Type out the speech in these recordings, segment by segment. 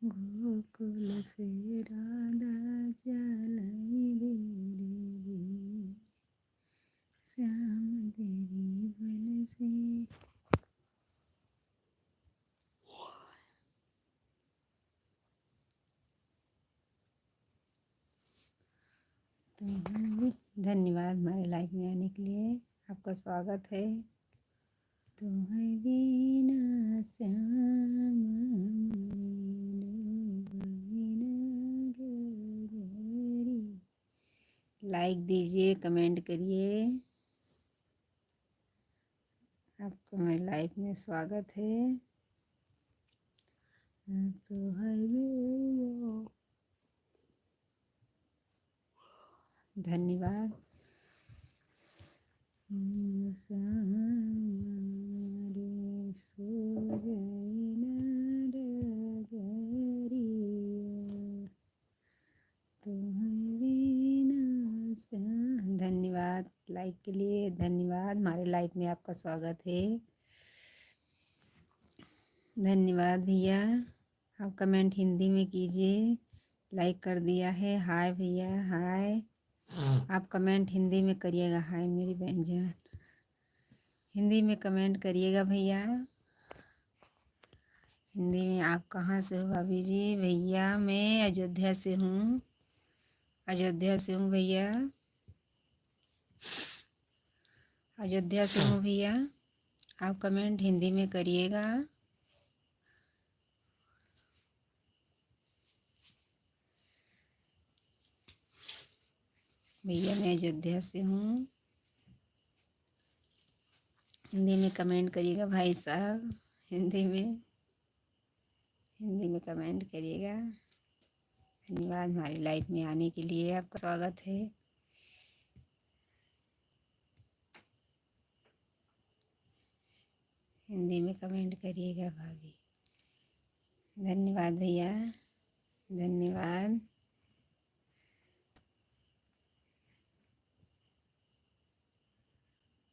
गोकुल से राधा चलाई रे श्याम तेरी बन से। धन्यवाद हमारे लाइफ में आने के लिए, आपका स्वागत है। तुम्हें बिना श्याम लाइक दीजिए, कमेंट करिए। आपको हमारी लाइफ में स्वागत है। धन्यवाद। धन्यवाद लाइक के लिए, धन्यवाद। हमारे लाइफ में आपका स्वागत है। धन्यवाद भैया। आप कमेंट हिंदी में कीजिए। लाइक कर दिया है। हाय भैया, हाय। आप कमेंट हिंदी में करिएगा। हाय मेरी बहन जान, हिंदी में कमेंट करिएगा भैया। हिंदी में। आप कहाँ से हो भाभी जी? भैया मैं अयोध्या से हूँ, अयोध्या से हूँ भैया, अयोध्या से हूँ भैया। आप कमेंट हिंदी में करिएगा। भैया मैं अयोध्या से हूँ, हिंदी में कमेंट करिएगा भाई साहब। हिंदी में, हिंदी में कमेंट करिएगा। धन्यवाद हमारी लाइफ में आने के लिए, आपका स्वागत है। हिंदी में कमेंट करिएगा भाभी। धन्यवाद भैया, धन्यवाद।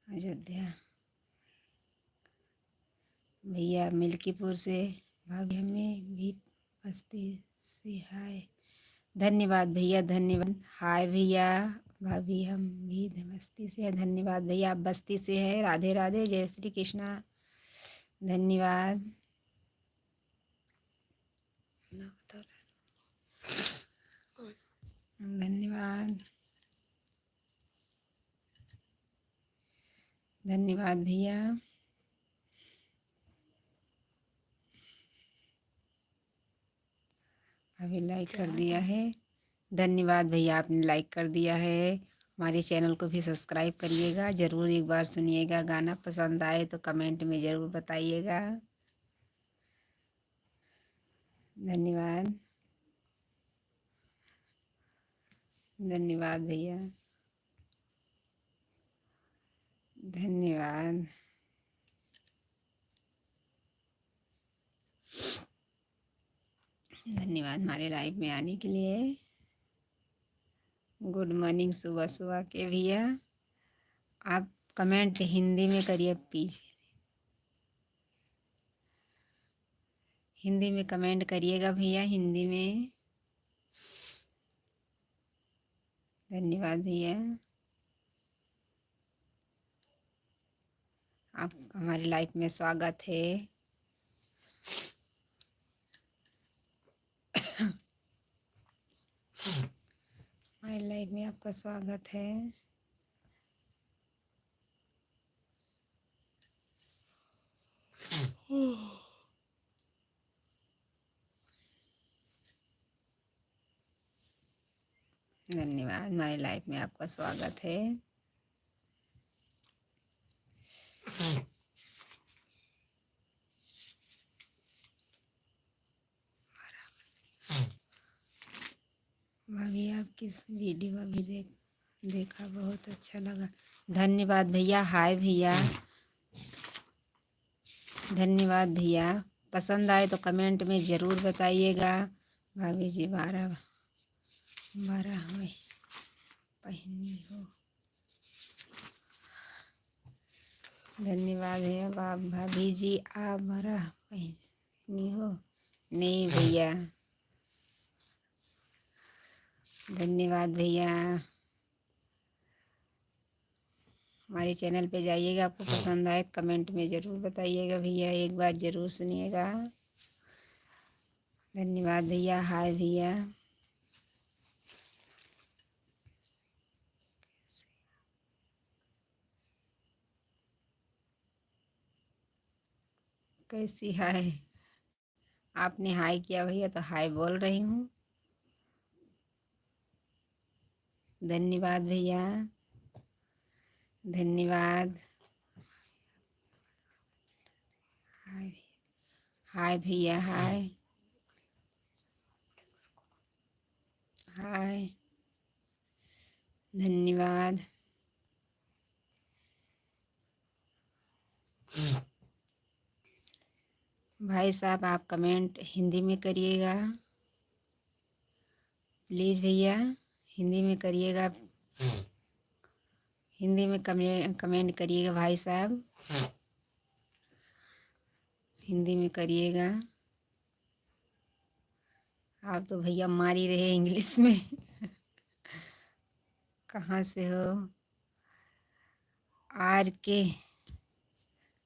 अयोध्या भैया मिल्कीपुर से, भाभी हमें भी बस्ती से हाय। धन्यवाद भैया, धन्यवाद। हाय भैया, भाभी हम भी बस्ती से हैं। धन्यवाद भैया, आप बस्ती से हैं। राधे राधे, जय श्री कृष्णा। धन्यवाद। धन्यवाद, धन्यवाद भैया। अभी लाइक कर दिया है। धन्यवाद भैया, आपने लाइक कर दिया है। हमारे चैनल को भी सब्सक्राइब करिएगा। ज़रूर एक बार सुनिएगा। गाना पसंद आए तो कमेंट में ज़रूर बताइएगा। धन्यवाद, धन्यवाद भैया, धन्यवाद। धन्यवाद हमारे लाइव में आने के लिए। गुड मॉर्निंग सुबह सुबह के भैया। आप कमेंट हिंदी में करिए प्लीज, हिंदी में कमेंट करिएगा भैया, हिंदी में। धन्यवाद भैया। आप हमारी लाइफ में स्वागत है। हमारी लाइफ में आपका स्वागत है। धन्यवाद, हमारी लाइफ में आपका स्वागत है। किस वीडियो अभी देखा, बहुत अच्छा लगा। धन्यवाद भैया। हाय भैया, धन्यवाद भैया। पसंद आए तो कमेंट में ज़रूर बताइएगा। भाभी जी 12 में पहनी हो। धन्यवाद है भाभी जी, आप 12 पहनी हो। नहीं भैया, धन्यवाद भैया। हमारे चैनल पे जाइएगा, आपको पसंद आए कमेंट में ज़रूर बताइएगा भैया, एक बार ज़रूर सुनिएगा। धन्यवाद भैया। हाय भैया। कैसी हाय? आपने हाय किया भैया तो हाय बोल रही हूँ। धन्यवाद भैया, धन्यवाद। हाय, हाय भैया। हाय हाय, धन्यवाद। भाई साहब आप कमेंट हिंदी में करिएगा प्लीज़ भैया, हिंदी में करिएगा। हिंदी में कमेंट करिएगा भाई साहब, हिंदी में करिएगा। आप तो भैया मार ही रहे इंग्लिश में। कहाँ से हो? आर के,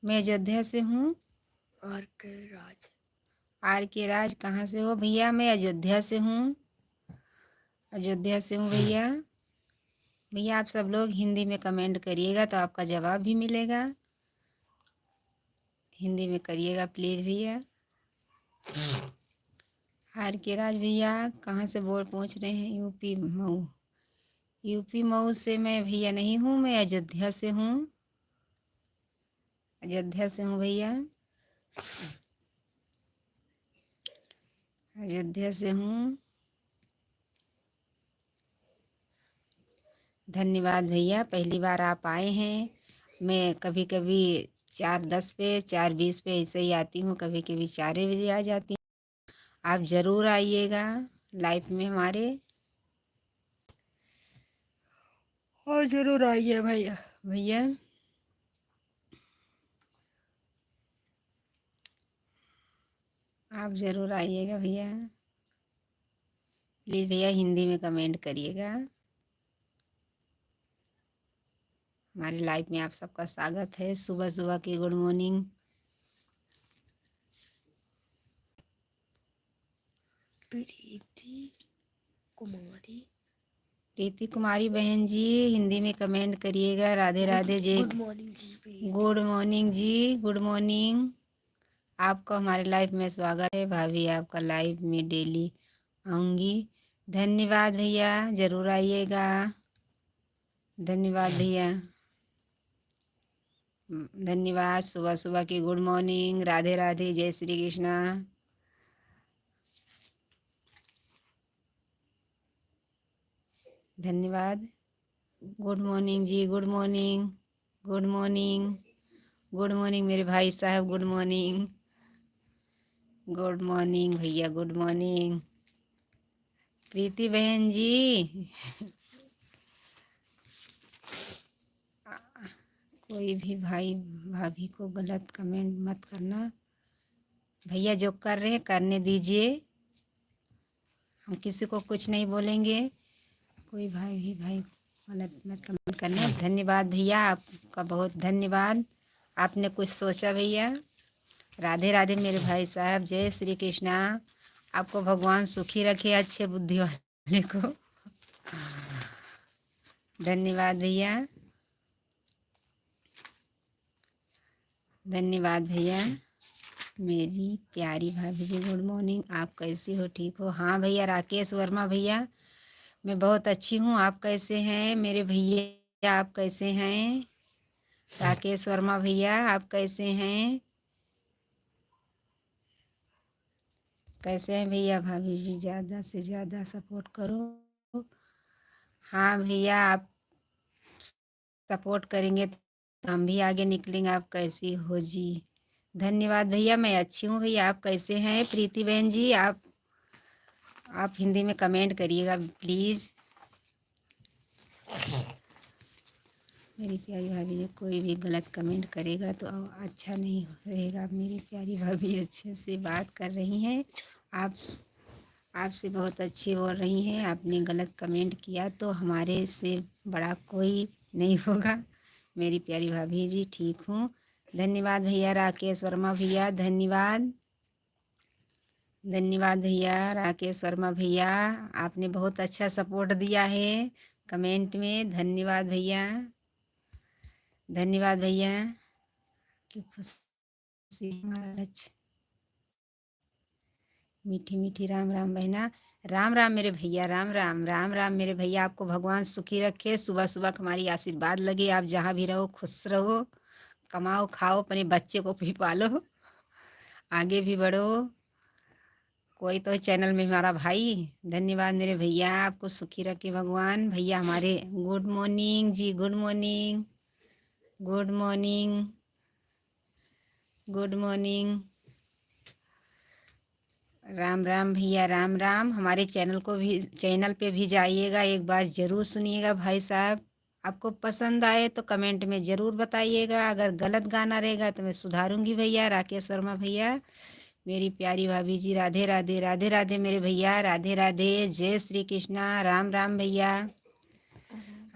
मैं अयोध्या से हूँ। आर के राज। आर के राज कहाँ से हो भैया? मैं अयोध्या से हूँ, अयोध्या से हूँ भैया। भैया आप सब लोग हिंदी में कमेंट करिएगा तो आपका जवाब भी मिलेगा। हिंदी में करिएगा प्लीज़ भैया। आर के राज भैया कहाँ से पहुँच रहे हैं? यूपी मऊ। यूपी मऊ से मैं भैया नहीं हूँ, मैं अयोध्या से हूँ, अयोध्या से हूँ भैया, अयोध्या से हूँ। धन्यवाद भैया, पहली बार आप आए हैं। मैं कभी कभी 4:10 पे 4:20 पे ऐसे ही आती हूँ, कभी कभी 4 बजे आ जाती हूँ। आप ज़रूर आइएगा लाइफ में हमारे, और ज़रूर आइए भैया। भैया आप ज़रूर आइएगा भैया, प्लीज़ भैया हिंदी में कमेंट करिएगा। हमारी लाइफ में आप सबका स्वागत है। सुबह सुबह की गुड मॉर्निंग। प्रीति कुमारी। प्रीति कुमारी बहन जी हिंदी में कमेंट करिएगा। Radhe Radhe ji. Good morning ji. Good morning ji, good morning. आपका हमारे लाइफ में स्वागत है। भाभी आपका लाइफ में डेली आऊँगी। धन्यवाद भैया, ज़रूर आइएगा। धन्यवाद भैया, धन्यवाद। सुबह सुबह की गुड मॉर्निंग। राधे राधे, जय श्री कृष्णा। धन्यवाद। Good morning ji, good morning, good morning, good morning मेरे भाई साहब, गुड मॉर्निंग, गुड मॉर्निंग भैया, गुड मॉर्निंग। प्रीति बहन जी कोई भी भाई भाभी को गलत कमेंट मत करना भैया, जो कर रहे हैं करने दीजिए, हम किसी को कुछ नहीं बोलेंगे। कोई भाई भी भाई गलत मत कमेंट करना। धन्यवाद भैया, आपका बहुत धन्यवाद, आपने कुछ सोचा भैया। राधे राधे मेरे भाई साहब, जय श्री कृष्णा। आपको भगवान सुखी रखे, अच्छे बुद्धि वाले को। धन्यवाद भैया, धन्यवाद भैया। मेरी प्यारी भाभी जी गुड मॉर्निंग, आप कैसी हो? ठीक हो? हाँ भैया। राकेश वर्मा भैया मैं बहुत अच्छी हूँ, आप कैसे हैं मेरे भैया? आप कैसे हैं? राकेश वर्मा भैया आप कैसे हैं? कैसे हैं भैया? भाभी जी ज़्यादा से ज़्यादा सपोर्ट करो, हाँ भैया, आप सपोर्ट करेंगे तो हम भी आगे निकलेंगे। आप कैसी हो जी? धन्यवाद भैया, मैं अच्छी हूँ भैया। आप कैसे हैं प्रीति बहन जी? आप हिंदी में कमेंट करिएगा प्लीज़। मेरी प्यारी भाभी ने कोई भी गलत कमेंट करेगा तो अच्छा नहीं रहेगा। आप मेरी प्यारी भाभी अच्छे से बात कर रही हैं। आप आपसे बहुत अच्छी बोल रही हैं। आपने गलत कमेंट किया तो हमारे से बड़ा कोई नहीं होगा। मेरी प्यारी भाभी जी, ठीक हूँ। धन्यवाद भैया राकेश वर्मा भैया, धन्यवाद। धन्यवाद भैया राकेश वर्मा भैया, आपने बहुत अच्छा सपोर्ट दिया है कमेंट में। धन्यवाद भैया, धन्यवाद भैया की खुशी हमारा लक्ष्य। मीठी मीठी राम राम बहना। राम राम मेरे भैया, राम राम, राम राम मेरे भैया। आपको भगवान सुखी रखे, सुबह सुबह हमारी आशीर्वाद लगे। आप जहाँ भी रहो खुश रहो, कमाओ खाओ, अपने बच्चे को भी पालो, आगे भी बढ़ो। कोई तो चैनल में हमारा भाई। धन्यवाद मेरे भैया, आपको सुखी रखे भगवान। भैया हमारे good morning ji, good morning, good morning, good morning. Ram Ram भैया, राम राम। हमारे चैनल पे भी जाइएगा, एक बार ज़रूर सुनिएगा भाई साहब। आपको पसंद आए तो कमेंट में ज़रूर बताइएगा। अगर गलत गाना रहेगा तो मैं सुधारूंगी भैया। राकेश वर्मा भैया, मेरी प्यारी भाभी जी, राधे राधे, राधे राधे मेरे भैया, राधे राधे, जय श्री कृष्णा, राम राम भैया।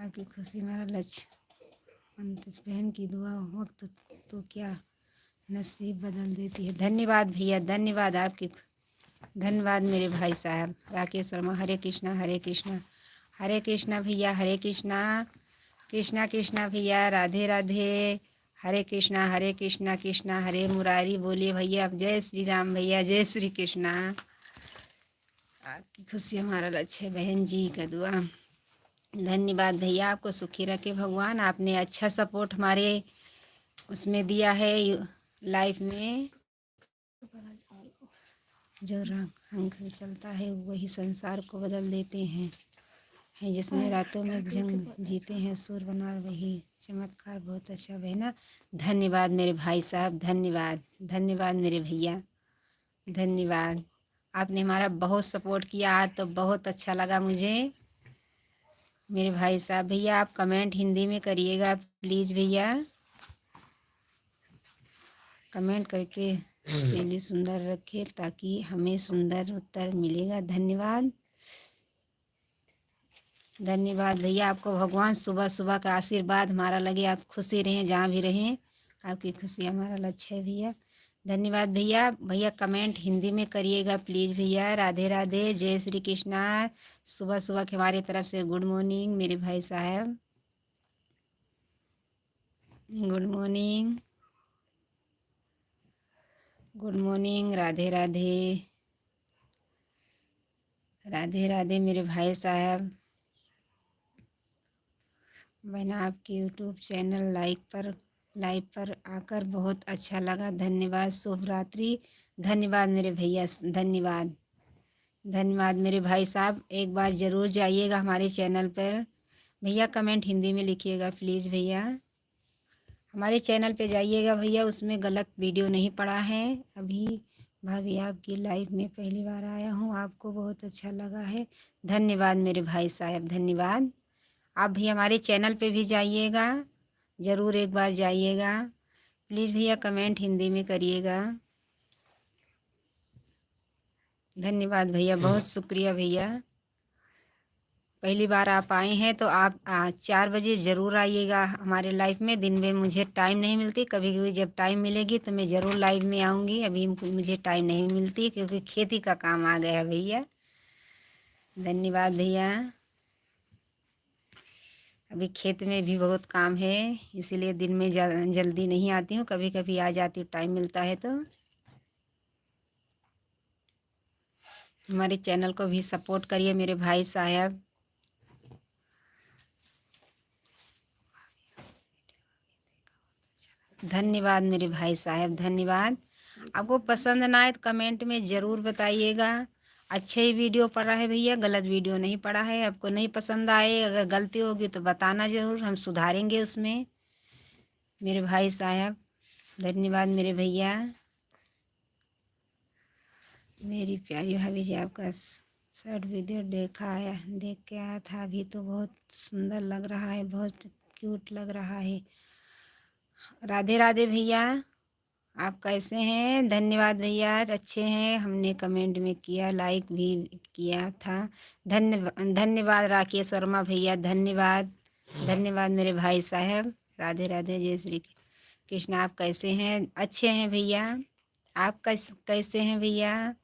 आपकी खुशी हमारा लक्ष्य। अंतिस बहन की दुआ वक्त तो क्या नसीब बदल देती है। धन्यवाद भैया, धन्यवाद आपकी। धन्यवाद मेरे भाई साहब राकेश शर्मा। हरे कृष्णा, हरे कृष्णा, हरे कृष्णा भैया, हरे कृष्णा, कृष्णा कृष्णा भैया, राधे राधे। हरे कृष्णा, हरे कृष्णा, कृष्णा हरे मुरारी। बोलिए भैया, अब जय श्री राम भैया, जय श्री कृष्णा। आपकी खुशी हमारा लक्ष्य है बहन जी का दुआ। धन्यवाद भैया, आपको सुखी रखे भगवान। आपने अच्छा सपोर्ट हमारे उसमें दिया है लाइफ में। जो रंग से चलता है वही संसार को बदल देते हैं जिसमें रातों में जंग जीते हैं सुर बना वही चमत्कार। बहुत अच्छा बहना। धन्यवाद मेरे भाई साहब, धन्यवाद, धन्यवाद मेरे भैया, धन्यवाद। आपने हमारा बहुत सपोर्ट किया आज तो बहुत अच्छा लगा मुझे मेरे भाई साहब। भैया आप कमेंट हिंदी में करिएगा प्लीज़ भैया, कमेंट करके शैली सुंदर रखे ताकि हमें सुंदर उत्तर मिलेगा। धन्यवाद, धन्यवाद भैया। आपको भगवान सुबह सुबह का आशीर्वाद हमारा लगे। आप खुशी रहें जहाँ भी रहें, आपकी खुशी हमारा लक्ष्य है भैया। धन्यवाद भैया। भैया कमेंट हिंदी में करिएगा प्लीज़ भैया। राधे राधे, जय श्री कृष्णा। सुबह सुबह के हमारी तरफ से गुड मॉर्निंग मेरे भाई साहब, good morning, good morning. Radhe Radhe, Radhe Radhe मेरे भाई साहब। मैंने आपके यूट्यूब चैनल लाइव पर आकर बहुत अच्छा लगा। धन्यवाद, शुभ रात्रि। धन्यवाद मेरे भैया, धन्यवाद, धन्यवाद मेरे भाई साहब। एक बार ज़रूर जाइएगा हमारे चैनल पर। भैया कमेंट हिंदी में लिखिएगा प्लीज़ भैया। हमारे चैनल पे जाइएगा भैया, उसमें गलत वीडियो नहीं पड़ा है। अभी भाभी आपकी लाइव में पहली बार आया हूँ, आपको बहुत अच्छा लगा है। धन्यवाद मेरे भाई साहब, धन्यवाद। आप भी हमारे चैनल पे भी जाइएगा, ज़रूर एक बार जाइएगा प्लीज़ भैया। कमेंट हिंदी में करिएगा। धन्यवाद भैया, बहुत शुक्रिया भैया। पहली बार आप आए हैं तो आप 4 बजे ज़रूर आइएगा हमारे लाइव में। दिन में मुझे टाइम नहीं मिलती, कभी कभी जब टाइम मिलेगी तो मैं ज़रूर लाइव में आऊँगी। अभी मुझे टाइम नहीं मिलती क्योंकि खेती का काम आ गया है भैया। धन्यवाद भैया। अभी खेत में भी बहुत काम है, इसीलिए दिन में जल्दी नहीं आती हूँ, कभी कभी आ जाती हूँ टाइम मिलता है तो। हमारे चैनल को भी सपोर्ट करिए मेरे भाई साहब। धन्यवाद मेरे भाई साहब, धन्यवाद। आपको पसंद ना आए तो कमेंट में ज़रूर बताइएगा। अच्छे ही वीडियो पड़ा है भैया, गलत वीडियो नहीं पड़ा है। आपको नहीं पसंद आए, अगर गलती होगी तो बताना ज़रूर, हम सुधारेंगे उसमें। मेरे भाई साहब धन्यवाद मेरे भैया। मेरी प्यारी भाभी जी आपका शॉर्ट वीडियो देख के आया था अभी, तो बहुत सुंदर लग रहा है, बहुत क्यूट लग रहा है। राधे राधे भैया, आप कैसे हैं? धन्यवाद भैया, अच्छे हैं। हमने कमेंट में किया, लाइक भी किया था। धन्यवाद राकेश वर्मा भैया, धन्यवाद। धन्यवाद मेरे भाई साहब। राधे राधे, जय श्री कृष्ण। आप कैसे हैं? अच्छे हैं भैया। आप कैसे हैं भैया?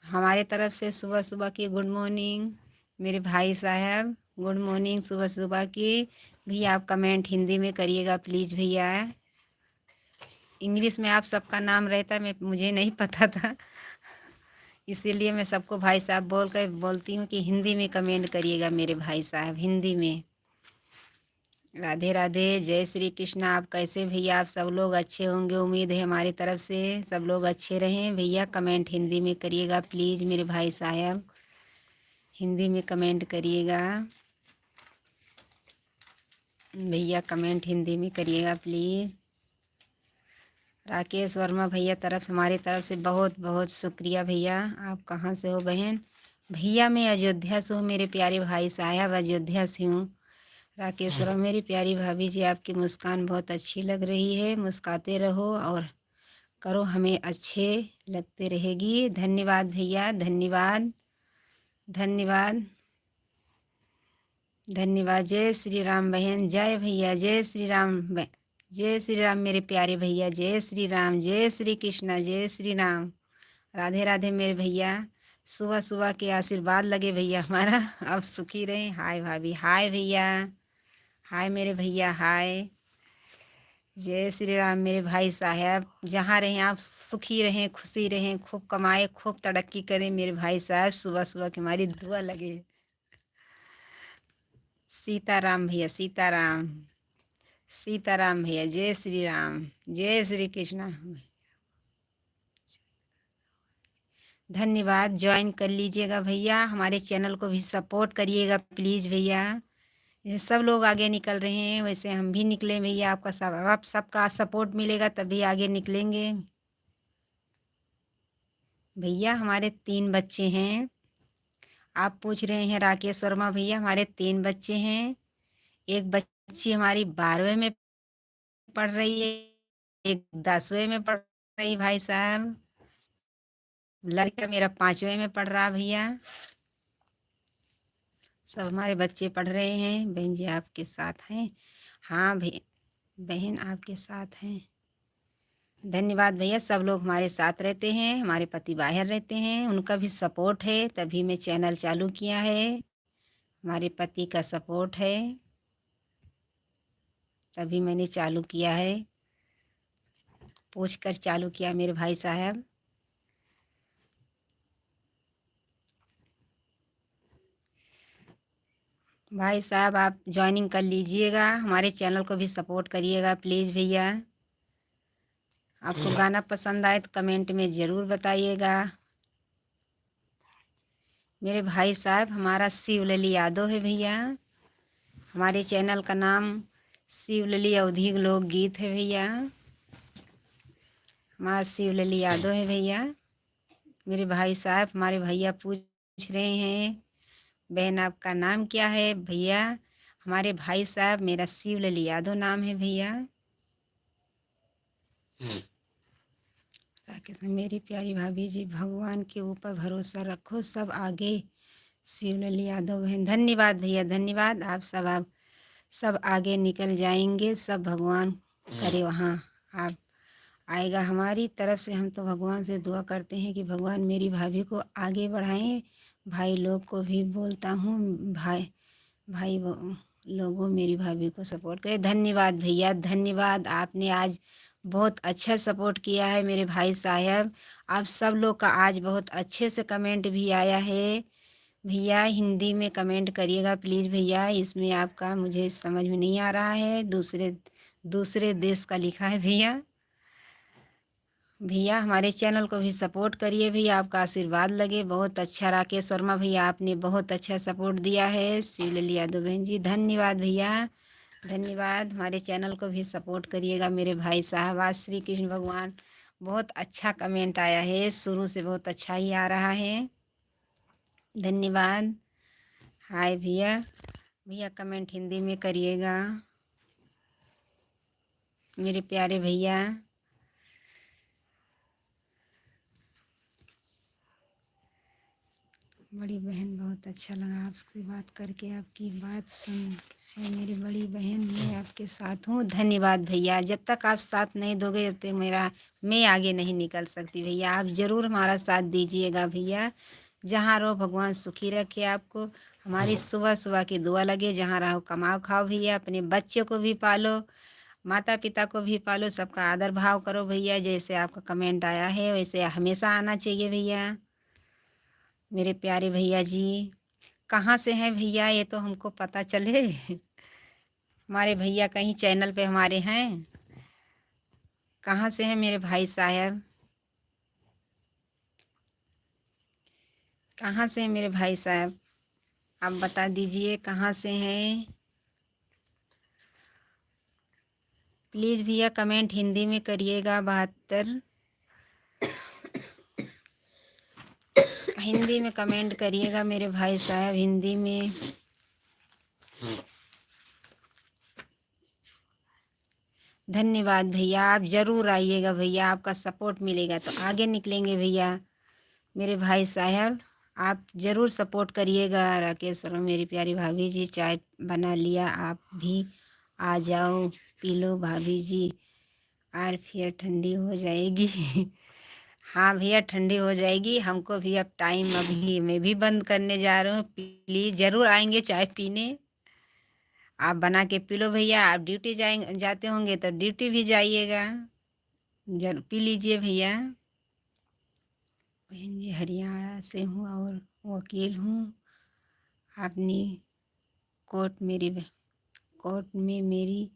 हमारे तरफ से सुबह सुबह की गुड मॉर्निंग मेरे भाई साहब, गुड मॉर्निंग सुबह सुबह की। भैया आप कमेंट हिंदी में करिएगा प्लीज़ भैया। इंग्लिश में आप सबका नाम रहता, मैं मुझे नहीं पता था, इसीलिए मैं सबको भाई साहब बोलती हूँ कि हिंदी में कमेंट करिएगा मेरे भाई साहब, हिंदी में। राधे राधे, जय श्री कृष्ण। आप कैसे भैया? आप सब लोग अच्छे होंगे, उम्मीद है हमारी तरफ से सब लोग अच्छे रहें। भैया कमेंट हिंदी में करिएगा प्लीज़ मेरे भाई साहब, हिंदी में कमेंट करिएगा भैया, कमेंट हिंदी में करिएगा प्लीज़। राकेश वर्मा भैया हमारी तरफ से बहुत बहुत शुक्रिया भैया। आप कहाँ से हो बहन? भैया मैं अयोध्या से हूँ मेरे प्यारे भाई साहब, अयोध्या से हूँ। राकेश वर्मा, मेरी प्यारी भाभी जी आपकी मुस्कान बहुत अच्छी लग रही है, मुस्काते रहो और करो, हमें अच्छे लगते रहेगी। धन्यवाद भैया, धन्यवाद धन्यवाद धन्यवाद। जय श्री राम बहन, जय भैया, जय श्री राम जय श्री राम मेरे प्यारे भैया, जय श्री राम, जय श्री कृष्णा, जय श्री राम। राधे राधे मेरे भैया, सुबह सुबह के आशीर्वाद लगे भैया हमारा, अब सुखी रहें। हाय भाभी, हाय भैया, हाय मेरे भैया, हाय। जय श्री राम मेरे भाई साहब, जहाँ रहें आप सुखी रहें, खुशी रहें, खूब कमाए, खूब तरक्की करें मेरे भाई साहब। सुबह सुबह की हमारी दुआ लगे। सीताराम भैया, सीताराम, सीताराम भैया, जय श्री राम, जय श्री कृष्णा। धन्यवाद, ज्वाइन कर लीजिएगा भैया, हमारे चैनल को भी सपोर्ट करिएगा प्लीज़ भैया। जैसे सब लोग आगे निकल रहे हैं वैसे हम भी निकलें भैया, आप सबका सपोर्ट मिलेगा तभी आगे निकलेंगे भैया। हमारे 3 बच्चे हैं। आप पूछ रहे हैं राकेश वर्मा भैया, हमारे 3 बच्चे हैं। एक बच्ची हमारी 12वीं में पढ़ रही है, एक 10वीं में पढ़ रही भाई साहब। लड़का मेरा 5वीं में पढ़ रहा भैया। सब हमारे बच्चे पढ़ रहे हैं। बहन जी आपके साथ हैं? हाँ बहन आपके साथ हैं। धन्यवाद भैया, सब लोग हमारे साथ रहते हैं, हमारे पति बाहर रहते हैं, उनका भी सपोर्ट है तभी मैं चैनल चालू किया है। हमारे पति का सपोर्ट है तभी मैंने चालू किया है, पूछ कर चालू किया मेरे भाई साहब। भाई साहब आप ज्वाइनिंग कर लीजिएगा, हमारे चैनल को भी सपोर्ट करिएगा प्लीज़ भैया। आपको गाना पसंद आए तो कमेंट में ज़रूर बताइएगा। मेरे भाई साहब हमारा शिवलली यादव है भैया, हमारे चैनल का नाम शिवलली अवधी लोकगीत है भैया। हमारा शिवलली यादव है भैया। मेरे भाई साहब, हमारे भैया पूछ रहे हैं बहन आपका नाम क्या है? भैया हमारे भाई साहब मेरा शिवलली यादव नाम है भैया। राकेश, मेरी प्यारी भाभी जी भगवान के ऊपर भरोसा रखो, सब आगे शिवलली यादव बहन। धन्यवाद भैया, धन्यवाद। आप सब आगे निकल जाएंगे, सब भगवान करे वहाँ आप आएगा। हमारी तरफ से हम तो भगवान से दुआ करते हैं कि भगवान मेरी भाभी को आगे बढ़ाएं। भाई लोग को भी बोलता हूँ, भाई लोगों मेरी भाभी को सपोर्ट करें। धन्यवाद भैया, धन्यवाद। आपने आज बहुत अच्छा सपोर्ट किया है मेरे भाई साहब। आप सब लोग का आज बहुत अच्छे से कमेंट भी आया है भैया। हिंदी में कमेंट करिएगा प्लीज़ भैया, इसमें आपका मुझे समझ में नहीं आ रहा है, दूसरे देश का लिखा है भैया। भैया हमारे चैनल को भी सपोर्ट करिए भैया, आपका आशीर्वाद लगे। बहुत अच्छा राकेश वर्मा भैया, आपने बहुत अच्छा सपोर्ट दिया है। शिवलली यादव बहन जी धन्यवाद भैया, धन्यवाद। हमारे चैनल को भी सपोर्ट करिएगा मेरे भाई साहब। आज श्री कृष्ण भगवान, बहुत अच्छा कमेंट आया है, शुरू से बहुत अच्छा ही आ रहा है, धन्यवाद। हाय भैया, भैया कमेंट हिंदी में करिएगा मेरे प्यारे भैया। बड़ी बहन, बहुत अच्छा लगा आपसे बात करके, आपकी बात सुन है मेरी बड़ी बहन, मैं आपके साथ हूँ। धन्यवाद भैया, जब तक आप साथ नहीं दोगे तब तक मैं आगे नहीं निकल सकती भैया। आप ज़रूर हमारा साथ दीजिएगा भैया। जहाँ रहो भगवान सुखी रखे आपको। हमारी सुबह सुबह की दुआ लगे, जहाँ रहो कमाओ खाओ भैया, अपने बच्चों को भी पालो, माता पिता को भी पालो, सबका आदर भाव करो भैया। जैसे आपका कमेंट आया है वैसे हमेशा आना चाहिए भैया। मेरे प्यारे भैया जी कहाँ से हैं भैया, ये तो हमको पता चले। हमारे भैया कहीं चैनल पे हमारे हैं, कहाँ से हैं मेरे भाई साहब, कहाँ से हैं मेरे भाई साहब, आप बता दीजिए कहाँ से हैं। प्लीज़ भैया कमेंट हिंदी में करिएगा। 72 हिंदी में कमेंट करिएगा मेरे भाई साहब, हिंदी में। धन्यवाद भैया, आप ज़रूर आइएगा भैया, आपका सपोर्ट मिलेगा तो आगे निकलेंगे भैया। मेरे भाई साहब आप ज़रूर सपोर्ट करिएगा। राकेश और मेरी प्यारी भाभी जी, चाय बना लिया, आप भी आ जाओ, पी लो भाभी जी, और फिर ठंडी हो जाएगी। हाँ भैया ठंडी हो जाएगी, हमको भी अब टाइम, अभी मैं भी बंद करने जा रहा हूँ। प्लीज़ ज़रूर आएंगे चाय पीने, आप बना के पी लो भैया। आप ड्यूटी जाते होंगे तो ड्यूटी भी जाइएगा, जरूर पी लीजिए भैया। बहन जी हरियाणा से हूँ और वकील हूँ। अपनी कोर्ट में मेरी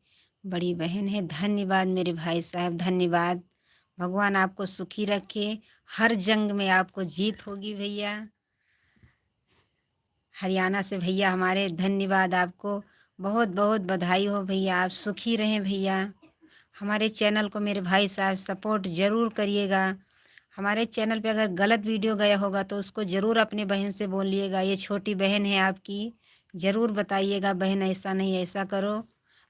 बड़ी बहन है। धन्यवाद मेरे भाई साहब, धन्यवाद। भगवान आपको सुखी रखे, हर जंग में आपको जीत होगी भैया। हरियाणा से भैया हमारे, धन्यवाद आपको, बहुत बहुत बधाई हो भैया, आप सुखी रहें भैया। हमारे चैनल को मेरे भाई साहब सपोर्ट ज़रूर करिएगा। हमारे चैनल पे अगर गलत वीडियो गया होगा तो उसको ज़रूर अपने बहन से बोलिएगा, ये छोटी बहन है आपकी, ज़रूर बताइएगा बहन ऐसा नहीं ऐसा करो।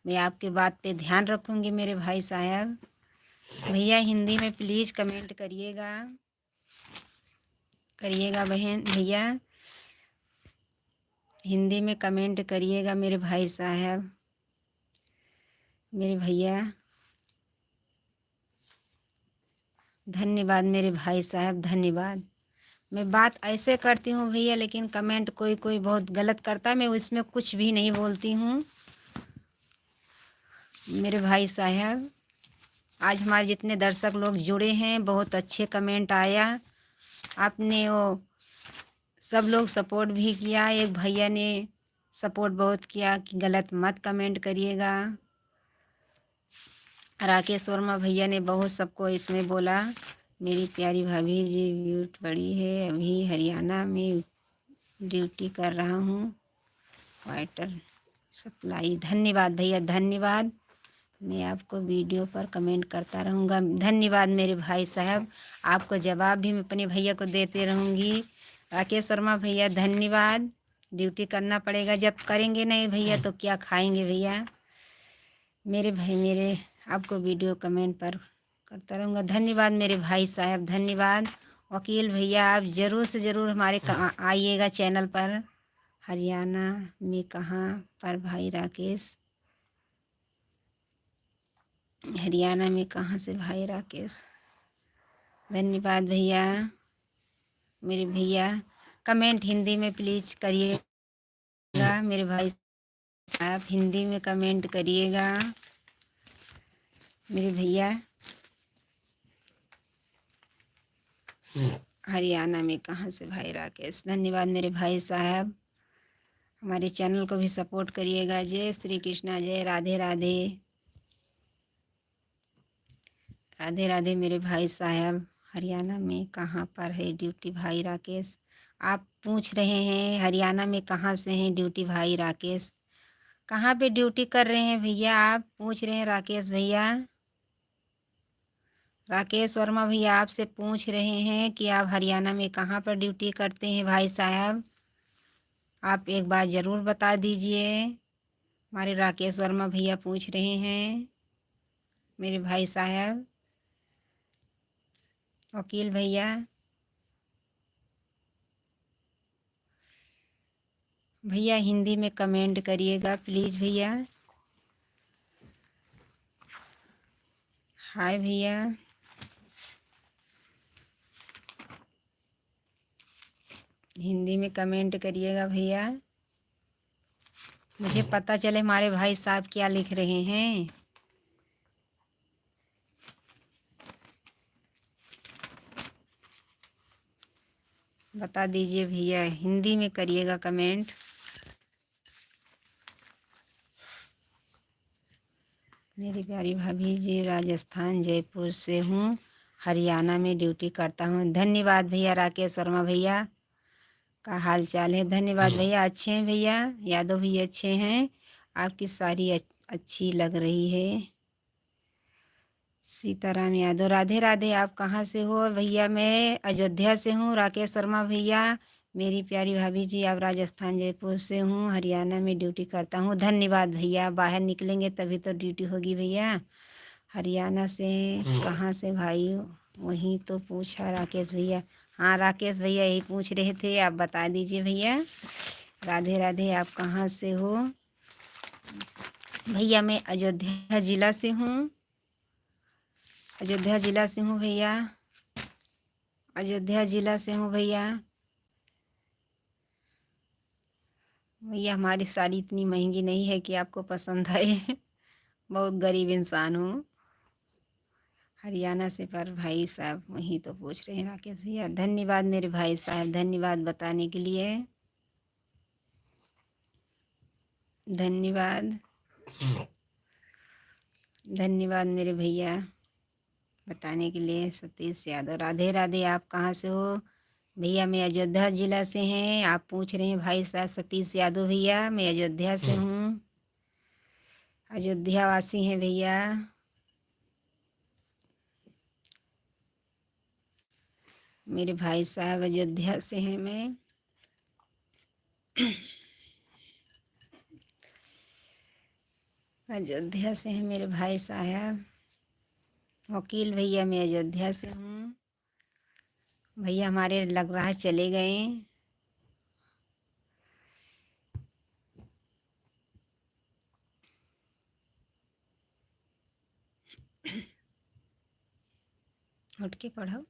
मैं आपके बात पे ध्यान रखूँगी मेरे भाई साहब। भैया हिंदी में प्लीज़ कमेंट करिएगा, करिएगा बहन भैया, हिंदी में कमेंट करिएगा मेरे भाई साहब, मेरे भैया। धन्यवाद मेरे भाई साहब, धन्यवाद। मैं बात ऐसे करती हूँ भैया, लेकिन कमेंट कोई कोई बहुत गलत करता है, मैं उसमें कुछ भी नहीं बोलती हूँ मेरे भाई साहब। आज हमारे जितने दर्शक लोग जुड़े हैं, बहुत अच्छे कमेंट आया, आपने वो सब लोग सपोर्ट भी किया। एक भैया ने सपोर्ट बहुत किया कि गलत मत कमेंट करिएगा। राकेश वर्मा भैया ने बहुत सबको इसमें बोला। मेरी प्यारी भाभी जी ब्यूट बड़ी है, अभी हरियाणा में ड्यूटी कर रहा हूँ, वाटर सप्लाई। धन्यवाद भैया, धन्यवाद। मैं आपको वीडियो पर कमेंट करता रहूँगा। धन्यवाद मेरे भाई साहब, आपको जवाब भी मैं अपने भैया को देते रहूँगी। राकेश शर्मा भैया धन्यवाद। ड्यूटी करना पड़ेगा, जब करेंगे नहीं भैया तो क्या खाएंगे भैया। मेरे भाई, मेरे आपको वीडियो कमेंट पर करता रहूँगा। धन्यवाद मेरे भाई साहब, धन्यवाद। वकील भैया आप ज़रूर से ज़रूर हमारे आइएगा चैनल पर। हरियाणा में कहाँ पर भाई राकेश, हरियाणा में कहाँ से भाई राकेश। धन्यवाद भैया, मेरे भैया कमेंट हिंदी में प्लीज़ करिएगा मेरे भाई साहब, हिंदी में कमेंट करिएगा मेरे भैया। हरियाणा में कहाँ से भाई राकेश। धन्यवाद मेरे भाई साहब, हमारे चैनल को भी सपोर्ट करिएगा। जय श्री कृष्णा, जय राधे राधे, राधे राधे मेरे भाई साहब। हरियाणा में कहाँ पर है ड्यूटी भाई राकेश? आप पूछ रहे हैं हरियाणा में कहाँ से हैं ड्यूटी भाई राकेश? कहाँ पे ड्यूटी कर रहे हैं भैया? आप पूछ रहे हैं राकेश भैया, राकेश वर्मा भैया आपसे पूछ रहे हैं कि आप हरियाणा में कहाँ पर ड्यूटी करते हैं भाई साहब? आप एक बार ज़रूर बता दीजिए। हमारे राकेश वर्मा भैया पूछ रहे हैं मेरे भाई साहब। वकील भैया, भैया हिंदी में कमेंट करिएगा प्लीज़ भैया। हाय भैया, हिंदी में कमेंट करिएगा भैया, मुझे पता चले हमारे भाई साहब क्या लिख रहे हैं। बता दीजिए भैया, हिंदी में करिएगा कमेंट। मेरी प्यारी भाभी जी, राजस्थान जयपुर से हूँ, हरियाणा में ड्यूटी करता हूँ। धन्यवाद भैया राकेश वर्मा भैया, का हाल चाल है? धन्यवाद भैया, अच्छे हैं भैया, यादव भी अच्छे हैं। आपकी साड़ी अच्छी लग रही है। सीताराम यादव, राधे राधे। आप कहाँ से हो भैया? मैं अयोध्या से हूँ राकेश शर्मा भैया। मेरी प्यारी भाभी जी, आप राजस्थान जयपुर से हूँ, हरियाणा में ड्यूटी करता हूँ। धन्यवाद भैया, बाहर निकलेंगे तभी तो ड्यूटी होगी भैया। हरियाणा से कहाँ से भाई? वहीं तो पूछा राकेश भैया। हाँ राकेश भैया यही पूछ रहे थे, आप बता दीजिए भैया। राधे राधे, आप कहाँ से हो भैया? मैं अयोध्या ज़िला से हूँ, अयोध्या ज़िला से हूँ भैया, अयोध्या ज़िला से हूँ भैया। भैया हमारी साड़ी इतनी महंगी नहीं है कि आपको पसंद आए। बहुत गरीब इंसान हूँ। हरियाणा से पर भाई साहब वही तो पूछ रहे हैं राकेश भैया। धन्यवाद मेरे भाई साहब, धन्यवाद बताने के लिए, धन्यवाद धन्यवाद मेरे भैया बताने के लिए। सतीश यादव, राधे राधे। आप कहाँ से हो भैया? मैं अयोध्या ज़िला से हैं। आप पूछ रहे हैं भाई साहब सतीश यादव भैया, मैं अयोध्या से हूँ, अयोध्या वासी हैं भैया। मेरे भाई साहब अयोध्या से हैं। मैं अयोध्या से हैं मेरे भाई साहब। वकील भैया, मैं अयोध्या से हूँ भैया। हमारे लग रहा है चले गए। उठ के पढ़ो।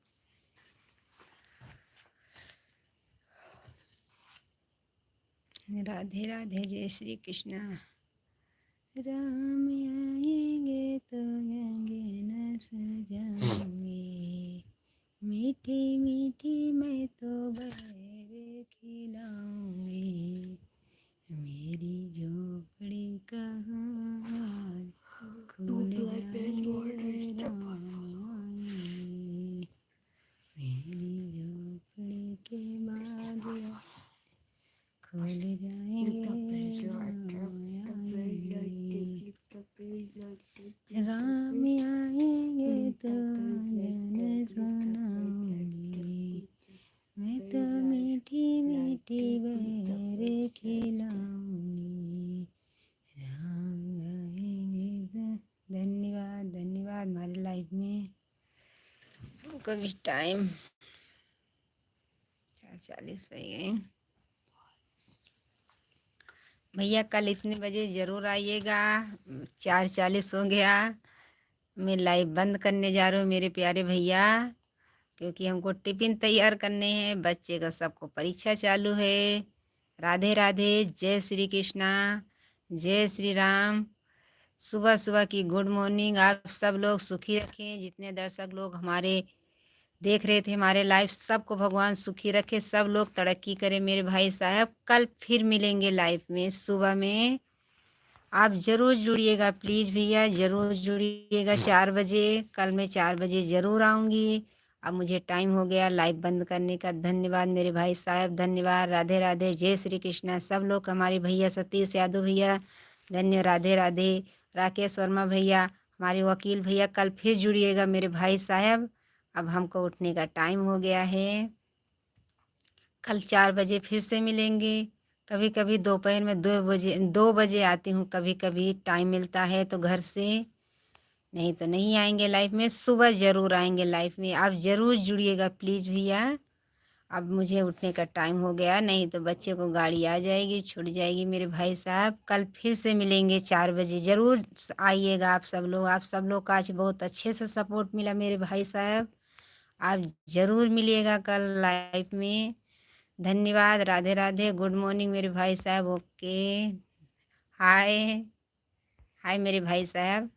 राधे राधे, जय श्री कृष्णा। राम आएंगे तो गंगे न सजाएंगे, मीठी मीठी मैं तो बहरे खिलाऊंगी, मेरी झोपड़ी का हार खुल जाएंगे राम आएंगे, मेरी झोपड़ी के बाद खुल जाएंगे राम आएंगे तो जन सुनाऊंगी, मैं तो मीठी मीठी बहरे खिलाऊंगी, राम आएंगे तो। धन्यवाद धन्यवाद। हमारे लाइफ में कभी टाइम 4:40 हो गए भैया। कल इतने बजे ज़रूर आइएगा। 4:40 हो गया। मैं लाइव बंद करने जा रहा हूँ मेरे प्यारे भैया, क्योंकि हमको टिफ़िन तैयार करने हैं, बच्चे का सबको परीक्षा चालू है। राधे राधे, जय श्री कृष्णा, जय श्री राम। सुबह सुबह की गुड मॉर्निंग। आप सब लोग सुखी रखें। जितने दर्शक लोग हमारे देख रहे थे हमारे लाइव, सबको भगवान सुखी रखे, सब लोग तरक्की करें मेरे भाई साहब। कल फिर मिलेंगे लाइव में सुबह में आप ज़रूर जुड़िएगा प्लीज़ भैया, ज़रूर जुड़िएगा 4 बजे। कल मैं 4 बजे ज़रूर आऊँगी। अब मुझे टाइम हो गया लाइव बंद करने का। धन्यवाद मेरे भाई साहब, धन्यवाद। राधे राधे, जय श्री कृष्णा। सब लोग हमारे भैया सतीश यादव भैया, धन्य। राधे राधे। राकेश वर्मा भैया, हमारे वकील भैया, कल फिर जुड़िएगा मेरे भाई साहब। अब हमको उठने का टाइम हो गया है। कल 4 बजे फिर से मिलेंगे। कभी कभी दोपहर में 2 बजे आती हूँ, कभी कभी टाइम मिलता है तो घर से, नहीं तो नहीं आएंगे लाइफ में। सुबह ज़रूर आएंगे लाइफ में। आप ज़रूर जुड़िएगा प्लीज़ भैया। अब मुझे उठने का टाइम हो गया, नहीं तो बच्चे को गाड़ी आ जाएगी, छूट जाएगी मेरे भाई साहब। कल फिर से मिलेंगे 4 बजे। ज़रूर आइएगा आप सब लोग। आप सब लोग का आज बहुत अच्छे से सपोर्ट मिला मेरे भाई साहब। आप ज़रूर मिलिएगा कल लाइफ में। धन्यवाद। राधे राधे। गुड मॉर्निंग मेरे भाई साहब। ओके। हाय हाय मेरे भाई साहब।